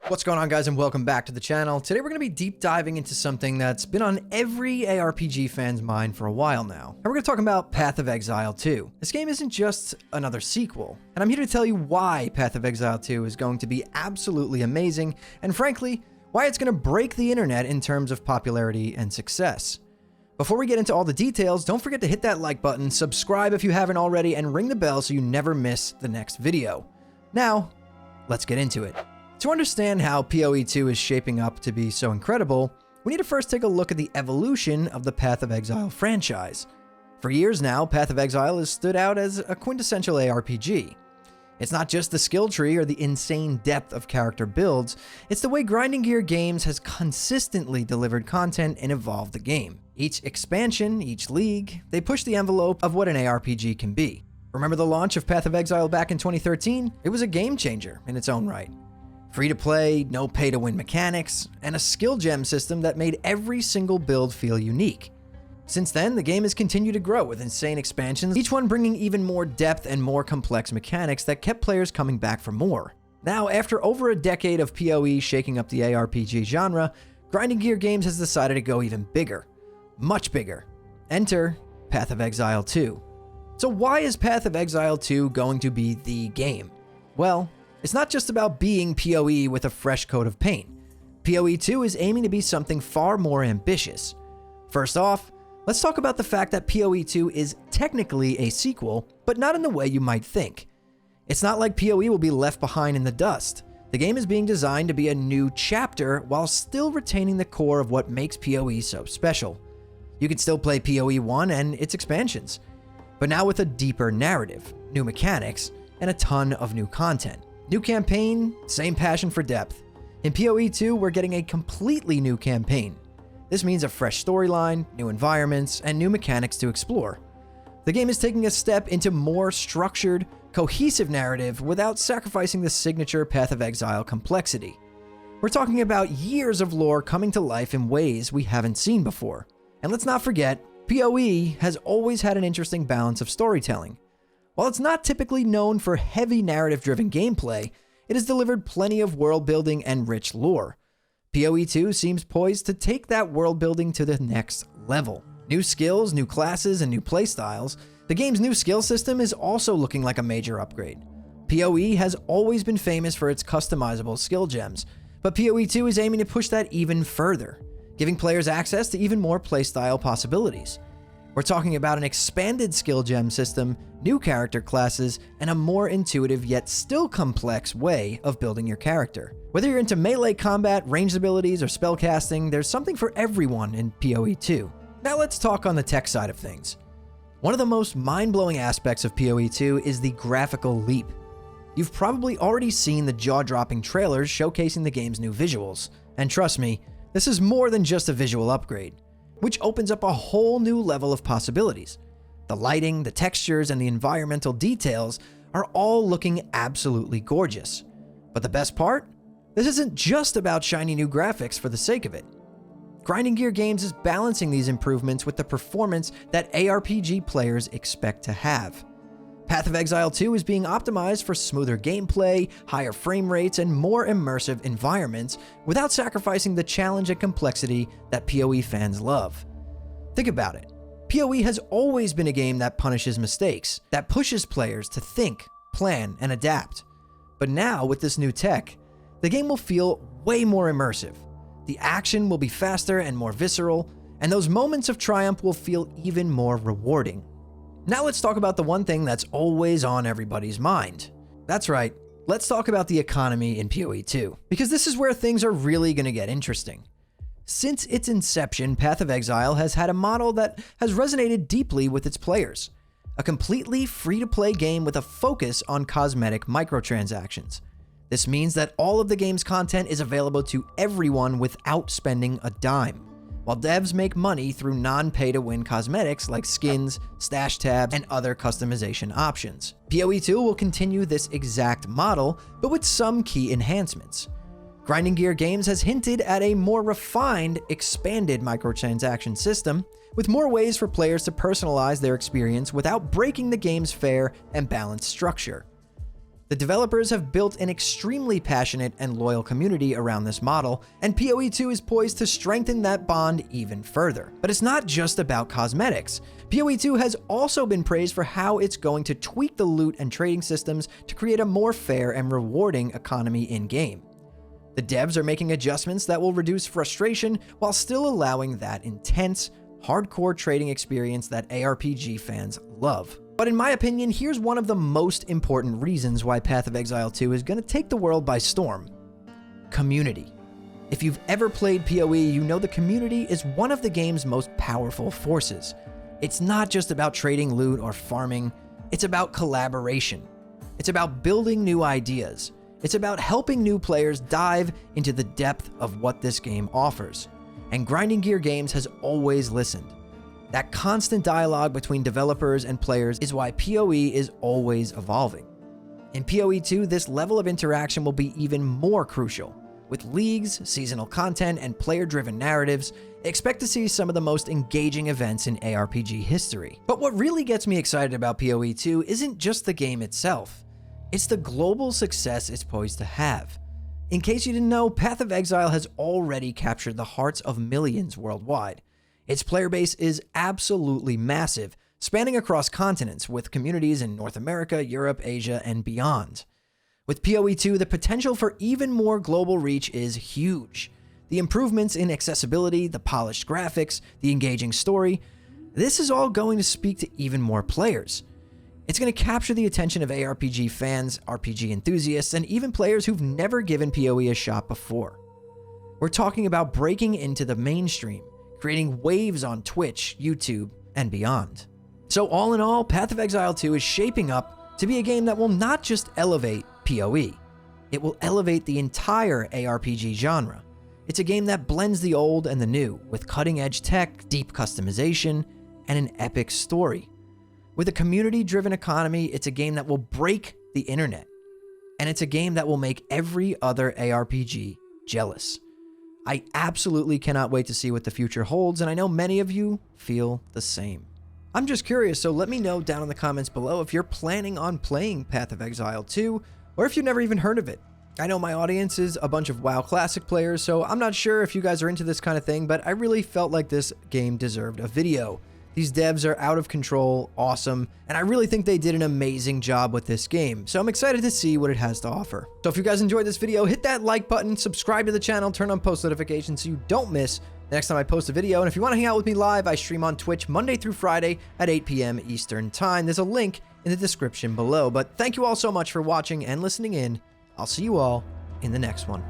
What's going on, guys, and welcome back to the channel. Today we're going to be deep diving into something that's been on every ARPG fan's mind for a while now. And we're going to talk about Path of Exile 2. This game isn't just another sequel, and I'm here to tell you why Path of Exile 2 is going to be absolutely amazing, and frankly, why it's going to break the internet in terms of popularity and success. Before we get into all the details, don't forget to hit that like button, subscribe if you haven't already, and ring the bell so you never miss the next video. Now, let's get into it. To understand how PoE 2 is shaping up to be so incredible, we need to first take a look at the evolution of the Path of Exile franchise. For years now, Path of Exile has stood out as a quintessential ARPG. It's not just the skill tree or the insane depth of character builds, it's the way Grinding Gear Games has consistently delivered content and evolved the game. Each expansion, each league, they push the envelope of what an ARPG can be. Remember the launch of Path of Exile back in 2013? It was a game changer in its own right. Free to play, no pay to win mechanics, and a skill gem system that made every single build feel unique. Since then, the game has continued to grow with insane expansions, each one bringing even more depth and more complex mechanics that kept players coming back for more. Now, after over a decade of PoE shaking up the ARPG genre, Grinding Gear Games has decided to go even bigger. Much bigger. Enter Path of Exile 2. So why is Path of Exile 2 going to be the game? Well, it's not just about being PoE with a fresh coat of paint. PoE 2 is aiming to be something far more ambitious. First off, let's talk about the fact that PoE 2 is technically a sequel, but not in the way you might think. It's not like PoE will be left behind in the dust. The game is being designed to be a new chapter while still retaining the core of what makes PoE so special. You can still play PoE 1 and its expansions, but now with a deeper narrative, new mechanics, and a ton of new content. New campaign, same passion for depth. In PoE 2, we're getting a completely new campaign. This means a fresh storyline, new environments, and new mechanics to explore. The game is taking a step into more structured, cohesive narrative without sacrificing the signature Path of Exile complexity. We're talking about years of lore coming to life in ways we haven't seen before. And let's not forget, PoE has always had an interesting balance of storytelling. While it's not typically known for heavy narrative-driven gameplay, it has delivered plenty of world building and rich lore. PoE 2 seems poised to take that world building to the next level. New skills, new classes, and new playstyles. The game's new skill system is also looking like a major upgrade. PoE has always been famous for its customizable skill gems, but PoE 2 is aiming to push that even further, giving players access to even more playstyle possibilities. We're talking about an expanded skill gem system, new character classes, and a more intuitive yet still complex way of building your character. Whether you're into melee combat, ranged abilities, or spellcasting, there's something for everyone in PoE 2. Now let's talk on the tech side of things. One of the most mind-blowing aspects of PoE 2 is the graphical leap. You've probably already seen the jaw-dropping trailers showcasing the game's new visuals, and trust me, this is more than just a visual upgrade, which opens up a whole new level of possibilities. The lighting, the textures, and the environmental details are all looking absolutely gorgeous. But the best part? This isn't just about shiny new graphics for the sake of it. Grinding Gear Games is balancing these improvements with the performance that ARPG players expect to have. Path of Exile 2 is being optimized for smoother gameplay, higher frame rates, and more immersive environments without sacrificing the challenge and complexity that PoE fans love. Think about it. PoE has always been a game that punishes mistakes, that pushes players to think, plan, and adapt. But now, with this new tech, the game will feel way more immersive. The action will be faster and more visceral, and those moments of triumph will feel even more rewarding. Now let's talk about the one thing that's always on everybody's mind. That's right, let's talk about the economy in PoE 2, because this is where things are really going to get interesting. Since its inception, Path of Exile has had a model that has resonated deeply with its players. A completely free-to-play game with a focus on cosmetic microtransactions. This means that all of the game's content is available to everyone without spending a dime, while devs make money through non-pay-to-win cosmetics like skins, stash tabs, and other customization options. PoE 2 will continue this exact model, but with some key enhancements. Grinding Gear Games has hinted at a more refined, expanded microtransaction system, with more ways for players to personalize their experience without breaking the game's fair and balanced structure. The developers have built an extremely passionate and loyal community around this model, and PoE 2 is poised to strengthen that bond even further. But it's not just about cosmetics. PoE 2 has also been praised for how it's going to tweak the loot and trading systems to create a more fair and rewarding economy in-game. The devs are making adjustments that will reduce frustration while still allowing that intense, hardcore trading experience that ARPG fans love. But in my opinion, here's one of the most important reasons why Path of Exile 2 is going to take the world by storm. Community. If you've ever played PoE, you know the community is one of the game's most powerful forces. It's not just about trading loot or farming, it's about collaboration. It's about building new ideas. It's about helping new players dive into the depth of what this game offers. And Grinding Gear Games has always listened. That constant dialogue between developers and players is why PoE is always evolving. In PoE 2, this level of interaction will be even more crucial. With leagues, seasonal content, and player-driven narratives, expect to see some of the most engaging events in ARPG history. But what really gets me excited about PoE 2 isn't just the game itself. It's the global success it's poised to have. In case you didn't know, Path of Exile has already captured the hearts of millions worldwide. Its player base is absolutely massive, spanning across continents with communities in North America, Europe, Asia, and beyond. With PoE 2, the potential for even more global reach is huge. The improvements in accessibility, the polished graphics, the engaging story, this is all going to speak to even more players. It's going to capture the attention of ARPG fans, RPG enthusiasts, and even players who've never given PoE a shot before. We're talking about breaking into the mainstream, creating waves on Twitch, YouTube, and beyond. So all in all, Path of Exile 2 is shaping up to be a game that will not just elevate PoE, it will elevate the entire ARPG genre. It's a game that blends the old and the new, with cutting-edge tech, deep customization, and an epic story. With a community-driven economy, it's a game that will break the internet. And it's a game that will make every other ARPG jealous. I absolutely cannot wait to see what the future holds, and I know many of you feel the same. I'm just curious, so let me know down in the comments below if you're planning on playing Path of Exile 2, or if you've never even heard of it. I know my audience is a bunch of WoW Classic players, so I'm not sure if you guys are into this kind of thing, but I really felt like this game deserved a video. These devs are out of control, awesome, and I really think they did an amazing job with this game, so I'm excited to see what it has to offer. So if you guys enjoyed this video, hit that like button, subscribe to the channel, turn on post notifications so you don't miss the next time I post a video, and if you want to hang out with me live, I stream on Twitch Monday through Friday at 8 p.m. Eastern Time. There's a link in the description below, but thank you all so much for watching and listening in. I'll see you all in the next one.